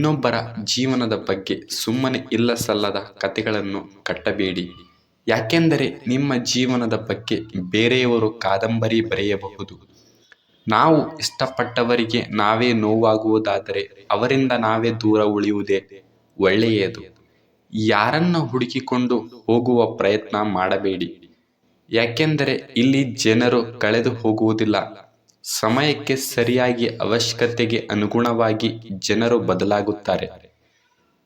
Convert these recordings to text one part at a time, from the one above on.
ಇನ್ನೊಬ್ಬರ ಜೀವನದ ಬಗ್ಗೆ ಸುಮ್ಮನೆ ಇಲ್ಲಸಲ್ಲದ ಕಥೆಗಳನ್ನು ಕಟ್ಟಬೇಡಿ. ಯಾಕೆಂದರೆ ನಿಮ್ಮ ಜೀವನದ ಬಗ್ಗೆ ಬೇರೆಯವರು ಕಾದಂಬರಿ ಬರೆಯಬಹುದು. ನಾವು ಇಷ್ಟಪಟ್ಟವರಿಗೆ ನಾವೇ ನೋವಾಗುವುದಾದರೆ ಅವರಿಂದ ನಾವೇ ದೂರ ಉಳಿಯುವುದೇ ಒಳ್ಳೆಯದು. ಯಾರನ್ನ ಹುಡುಕಿಕೊಂಡು ಹೋಗುವ ಪ್ರಯತ್ನ ಮಾಡಬೇಡಿ. ಯಾಕೆಂದರೆ ಇಲ್ಲಿ ಜನರು ಕಳೆದು ಹೋಗುವುದಿಲ್ಲ. ಸಮಯಕ್ಕೆ ಸರಿಯಾಗಿ ಅವಶ್ಯಕತೆಗೆ ಅನುಗುಣವಾಗಿ ಜನರು ಬದಲಾಗುತ್ತಾರೆ.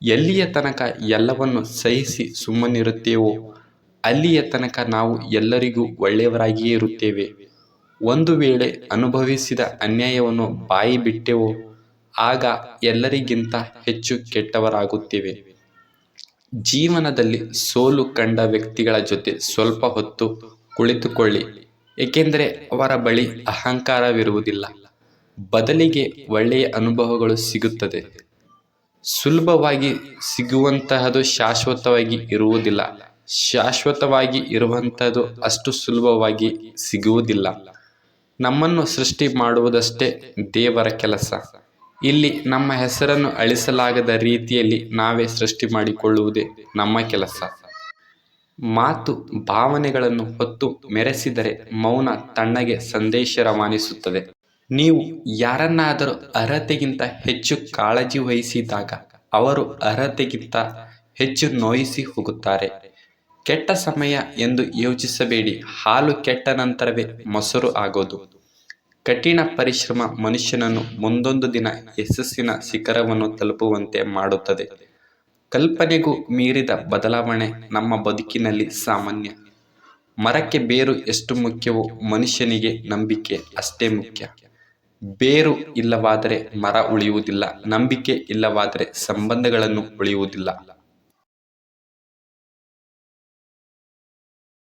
ಎಲ್ಲಿಯ ತನಕ ಎಲ್ಲವನ್ನು ಸಹಿಸಿ ಸುಮ್ಮನಿರುತ್ತೇವೋ ಅಲ್ಲಿಯ ತನಕ ನಾವು ಎಲ್ಲರಿಗೂ ಒಳ್ಳೆಯವರಾಗಿಯೇ ಇರುತ್ತೇವೆ. ಒಂದು ವೇಳೆ ಅನುಭವಿಸಿದ ಅನ್ಯಾಯವನ್ನು ಬಾಯಿ ಬಿಟ್ಟೆವೋ ಆಗ ಎಲ್ಲರಿಗಿಂತ ಹೆಚ್ಚು ಕೆಟ್ಟವರಾಗುತ್ತೇವೆ. ಜೀವನದಲ್ಲಿ ಸೋಲು ಕಂಡ ವ್ಯಕ್ತಿಗಳ ಜೊತೆ ಸ್ವಲ್ಪ ಹೊತ್ತು ಕುಳಿತುಕೊಳ್ಳಿ. ಏಕೆಂದರೆ ಅವರ ಬಳಿ ಅಹಂಕಾರವಿರುವುದಿಲ್ಲ. ಬದಲಿಗೆ ಒಳ್ಳೆಯ ಅನುಭವಗಳು ಸಿಗುತ್ತದೆ. ಸುಲಭವಾಗಿ ಸಿಗುವಂತಹದ್ದು ಶಾಶ್ವತವಾಗಿ ಇರುವುದಿಲ್ಲ. ಶಾಶ್ವತವಾಗಿ ಇರುವಂತಹದ್ದು ಅಷ್ಟು ಸುಲಭವಾಗಿ ಸಿಗುವುದಿಲ್ಲ. ನಮ್ಮನ್ನು ಸೃಷ್ಟಿ ಮಾಡುವುದಷ್ಟೇ ದೇವರ ಕೆಲಸ. ಇಲ್ಲಿ ನಮ್ಮ ಹೆಸರನ್ನು ಅಳಿಸಲಾಗದ ರೀತಿಯಲ್ಲಿ ನಾವೇ ಸೃಷ್ಟಿ ಮಾಡಿಕೊಳ್ಳುವುದೇ ನಮ್ಮ ಕೆಲಸ. ಮಾತು ಭಾವನೆಗಳನ್ನು ಹೊತ್ತು ಮೆರೆಸಿದರೆ ಮೌನ ತಣ್ಣಗೆ ಸಂದೇಶ ರವಾನಿಸುತ್ತದೆ. ನೀವು ಯಾರನ್ನಾದರೂ ಅರ್ಹತೆಗಿಂತ ಹೆಚ್ಚು ಕಾಳಜಿ ವಹಿಸಿದಾಗ ಅವರು ಅರ್ಹತೆಗಿಂತ ಹೆಚ್ಚು ನೋಯಿಸಿ ಹೋಗುತ್ತಾರೆ. ಕೆಟ್ಟ ಸಮಯ ಎಂದು ಯೋಚಿಸಬೇಡಿ. ಹಾಲು ಕೆಟ್ಟ ನಂತರವೇ ಮೊಸರು ಆಗೋದು. ಕಠಿಣ ಪರಿಶ್ರಮ ಮನುಷ್ಯನನ್ನು ಮುಂದೊಂದು ದಿನ ಯಶಸ್ಸಿನ ಶಿಖರವನ್ನು ತಲುಪುವಂತೆ ಮಾಡುತ್ತದೆ. ಕಲ್ಪನೆಗೂ ಮೀರಿದ ಬದಲಾವಣೆ ನಮ್ಮ ಬದುಕಿನಲ್ಲಿ ಸಾಮಾನ್ಯ. ಮರಕ್ಕೆ ಬೇರು ಎಷ್ಟು ಮುಖ್ಯವೋ ಮನುಷ್ಯನಿಗೆ ನಂಬಿಕೆ ಅಷ್ಟೇ ಮುಖ್ಯ. ಬೇರು ಇಲ್ಲವಾದರೆ ಮರ ಉಳಿಯುವುದಿಲ್ಲ. ನಂಬಿಕೆ ಇಲ್ಲವಾದರೆ ಸಂಬಂಧಗಳನ್ನು ಉಳಿಯುವುದಿಲ್ಲ.